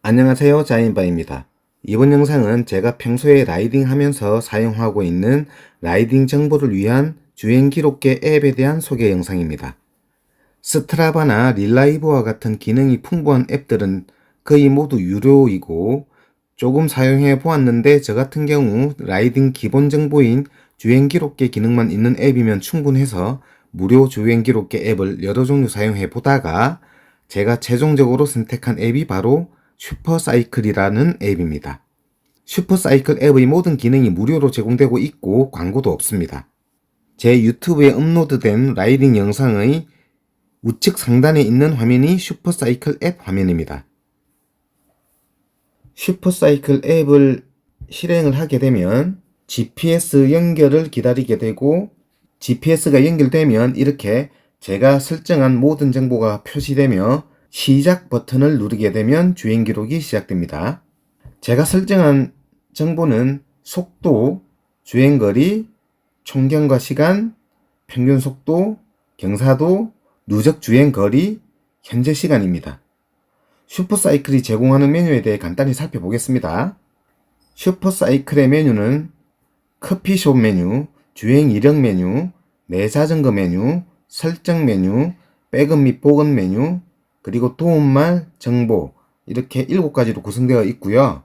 안녕하세요, 자인바입니다. 이번 영상은 제가 평소에 라이딩 하면서 사용하고 있는 라이딩 정보를 위한 주행 기록계 앱에 대한 소개 영상입니다. 스트라바나 릴라이브와 같은 기능이 풍부한 앱들은 거의 모두 유료이고 조금 사용해 보았는데 저 같은 경우 라이딩 기본 정보인 주행 기록계 기능만 있는 앱이면 충분해서 무료 주행 기록계 앱을 여러 종류 사용해 보다가 제가 최종적으로 선택한 앱이 바로 슈퍼사이클이라는 앱입니다. 슈퍼사이클 앱의 모든 기능이 무료로 제공되고 있고 광고도 없습니다. 제 유튜브에 업로드된 라이딩 영상의 우측 상단에 있는 화면이 슈퍼사이클 앱 화면입니다. 슈퍼사이클 앱을 실행을 하게 되면 GPS 연결을 기다리게 되고 GPS가 연결되면 이렇게 제가 설정한 모든 정보가 표시되며 시작 버튼을 누르게 되면 주행 기록이 시작됩니다. 제가 설정한 정보는 속도, 주행거리, 총경과 시간, 평균 속도, 경사도, 누적 주행거리, 현재 시간입니다. 슈퍼사이클이 제공하는 메뉴에 대해 간단히 살펴보겠습니다. 슈퍼사이클의 메뉴는 커피숍 메뉴, 주행 이력 메뉴, 내 자전거 메뉴, 설정 메뉴, 백업 및 복원 메뉴, 그리고 도움말, 정보 이렇게 7가지로 구성되어 있고요.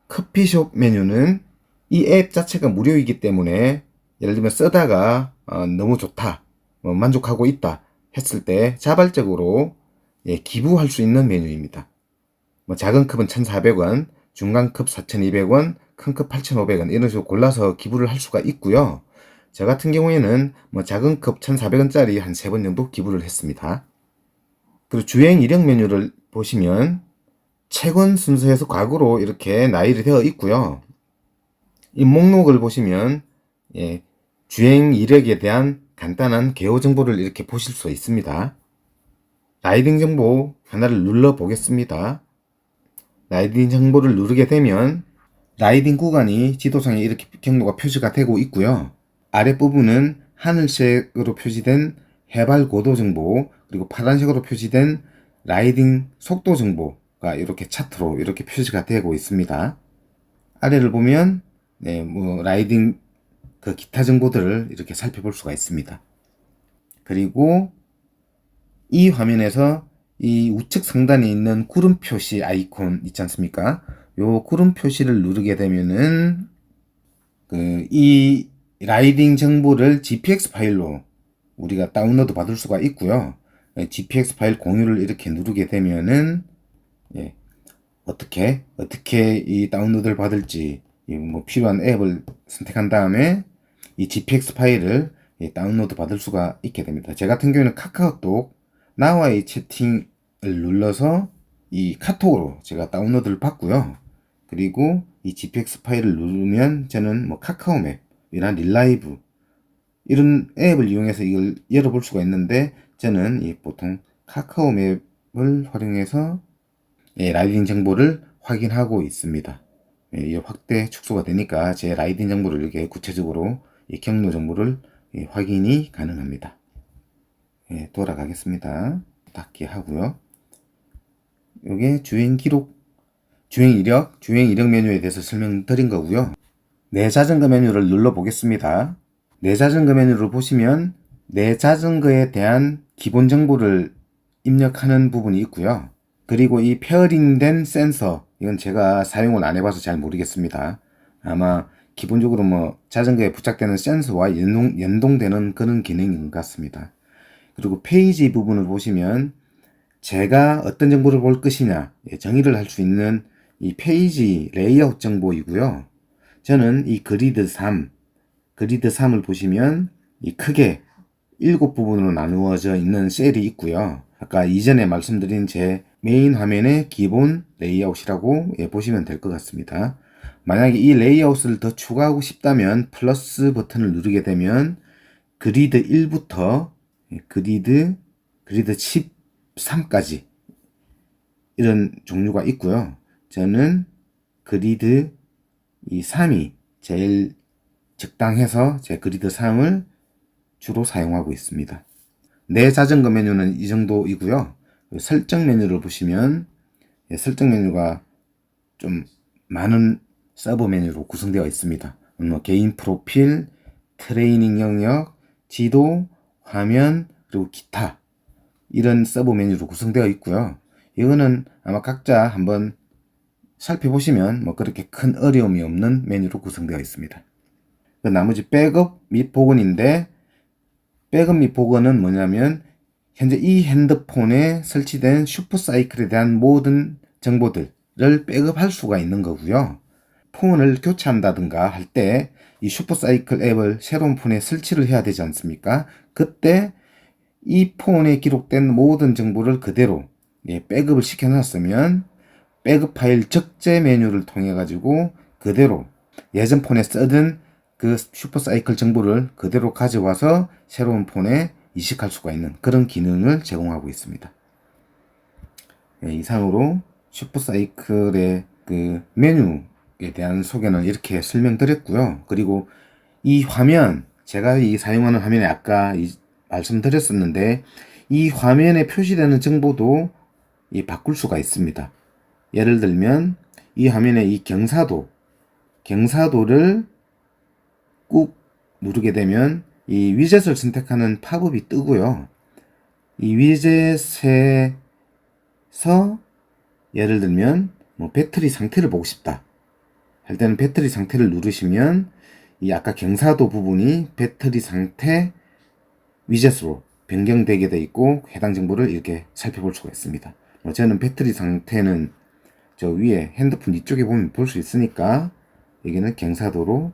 커피숍 메뉴는 이 앱 자체가 무료이기 때문에 예를 들면 쓰다가 너무 좋다, 만족하고 있다 했을 때 자발적으로 기부할 수 있는 메뉴입니다. 작은 컵은 1,400원, 중간컵 4,200원, 큰컵 8,500원 이런 식으로 골라서 기부를 할 수가 있고요. 저 같은 경우에는 작은 컵 1,400원짜리 한 3번 정도 기부를 했습니다. 그리고 주행 이력 메뉴를 보시면 최근 순서에서 과거로 이렇게 나열이 되어 있고요. 이 목록을 보시면 주행 이력에 대한 간단한 개요 정보를 이렇게 보실 수 있습니다. 라이딩 정보 하나를 눌러 보겠습니다. 라이딩 정보를 누르게 되면 라이딩 구간이 지도상에 이렇게 경로가 표시가 되고 있고요. 아랫부분은 하늘색으로 표시된 해발 고도 정보, 그리고 파란색으로 표시된 라이딩 속도 정보가 이렇게 차트로 이렇게 표시가 되고 있습니다. 아래를 보면 라이딩 그 기타 정보들을 이렇게 살펴볼 수가 있습니다. 그리고 이 화면에서 이 우측 상단에 있는 구름 표시 아이콘 있지 않습니까? 요 구름 표시를 누르게 되면은 이 라이딩 정보를 GPX 파일로 우리가 다운로드 받을 수가 있고요. GPX 파일 공유를 이렇게 누르게 되면은 어떻게 이 다운로드를 받을지 필요한 앱을 선택한 다음에 이 GPX 파일을 다운로드 받을 수가 있게 됩니다. 제 같은 경우는 카카오톡 나와의 채팅을 눌러서 이 카톡으로 제가 다운로드를 받고요. 그리고 이 GPX 파일을 누르면 저는 카카오맵이나 릴라이브 이런 앱을 이용해서 이걸 열어볼 수가 있는데 저는 보통 카카오맵을 활용해서 라이딩 정보를 확인하고 있습니다. 이 확대 축소가 되니까 제 라이딩 정보를 이렇게 구체적으로 경로 정보를 확인이 가능합니다. 돌아가겠습니다. 닫기 하고요. 이게 주행 기록, 주행 이력 메뉴에 대해서 설명드린 거고요. 내 자전거 메뉴를 눌러 보겠습니다. 내 자전거 메뉴를 보시면 내 자전거에 대한 기본 정보를 입력하는 부분이 있고요. 그리고 이 페어링된 센서, 이건 제가 사용을 안 해봐서 잘 모르겠습니다. 아마 기본적으로 자전거에 부착되는 센서와 연동되는 그런 기능인 것 같습니다. 그리고 페이지 부분을 보시면 제가 어떤 정보를 볼 것이냐 정의를 할 수 있는 이 페이지 레이아웃 정보이고요. 저는 이 그리드 3을 보시면 이 크게 7부분으로 나누어져 있는 셀이 있고요. 아까 이전에 말씀드린 제 메인 화면의 기본 레이아웃이라고 보시면 될 것 같습니다. 만약에 이 레이아웃을 더 추가하고 싶다면 플러스 버튼을 누르게 되면 그리드 1부터 그리드 13까지 이런 종류가 있고요. 저는 그리드 이 3이 제일 적당해서 제 그리드 3을 주로 사용하고 있습니다. 내 자전거 메뉴는 이 정도이고요. 설정 메뉴를 보시면 설정 메뉴가 좀 많은 서브 메뉴로 구성되어 있습니다. 개인 프로필, 트레이닝 영역, 지도, 화면, 그리고 기타, 이런 서브 메뉴로 구성되어 있고요. 이거는 아마 각자 한번 살펴보시면 그렇게 큰 어려움이 없는 메뉴로 구성되어 있습니다. 나머지 백업 및 복원인데, 백업 및 복원은 뭐냐면 현재 이 핸드폰에 설치된 슈퍼사이클에 대한 모든 정보들을 백업할 수가 있는 거고요. 폰을 교체한다든가 할 때 이 슈퍼사이클 앱을 새로운 폰에 설치를 해야 되지 않습니까? 그때 이 폰에 기록된 모든 정보를 그대로 백업을 시켜놨으면 백업 파일 적재 메뉴를 통해 가지고 그대로 예전 폰에 쓰던 그 슈퍼사이클 정보를 그대로 가져와서 새로운 폰에 이식할 수가 있는 그런 기능을 제공하고 있습니다. 이상으로 슈퍼사이클의 그 메뉴에 대한 소개는 이렇게 설명드렸고요. 그리고 이 화면, 제가 이 사용하는 화면에 아까 말씀드렸었는데, 이 화면에 표시되는 정보도 바꿀 수가 있습니다. 예를 들면 이 화면에 이 경사도를 꾹 누르게 되면 이 위젯을 선택하는 팝업이 뜨고요. 이 위젯에서 예를 들면 배터리 상태를 보고 싶다 할 때는 배터리 상태를 누르시면 이 아까 경사도 부분이 배터리 상태 위젯으로 변경되게 되어 있고 해당 정보를 이렇게 살펴볼 수가 있습니다. 저는 배터리 상태는 저 위에 핸드폰 이쪽에 보면 볼 수 있으니까 여기는 경사도로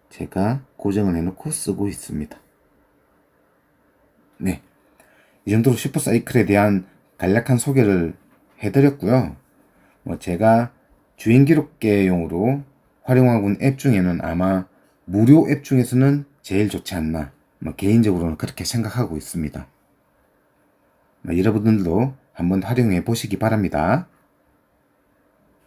제가 고정을 해놓고 쓰고 있습니다. 네, 이 정도로 슈퍼사이클에 대한 간략한 소개를 해드렸고요. 제가 주행기록계용으로 활용하고 있는 앱 중에는 아마 무료 앱 중에서는 제일 좋지 않나, 개인적으로는 그렇게 생각하고 있습니다. 여러분들도 한번 활용해 보시기 바랍니다.